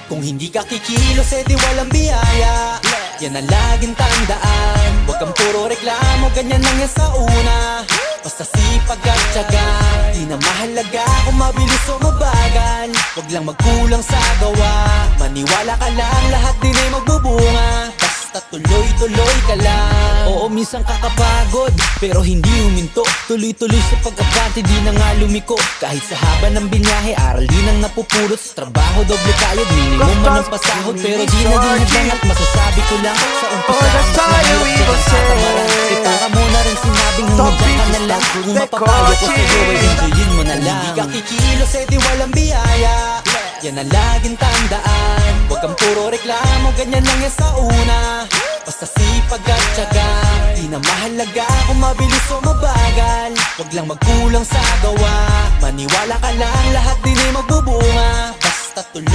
Kung hindi ka kikilos, edi walang biyaya. Yan ang laging tandaan. Huwag kang puro reklamo, ganyan lang yan sa una. Basta sipag at tiyaga, di na mahalaga kung mabilis o mabagal. Huwag lang magkulang sa gawa, maniwala ka lang, lahat din ay magbubunga. Basta tuloy-tuloy ka lang. Oo, minsan kakapagod, pero hindi huminto. Tuloy-tuloy sa pag-abante, di na nga lumiko. Kahit sa haba ng binyahe, aral din ang napupulot. Sa trabaho, doble kayod, minimum man ang pasahod. Pero di na dinadang at masasabi ko lang, sa umpisa, mas mahirap yan ang katamaran. E para mo na rin sinabing hanggang ka na lang. Kung mapapayo ko sa'yo, ay enjoyin mo na lang. Hindi ka kikilos, edi walang biyaya. Yan ang laging tandaan. Huwag kang puro reklamo, ganyan lang yan sa una. Basta sipag at tiyaga, di na mahalaga kung mabilis o mabagal. Huwag lang magkulang sa gawa, maniwala ka lang, lahat din ay magbubunga. Basta tuloy.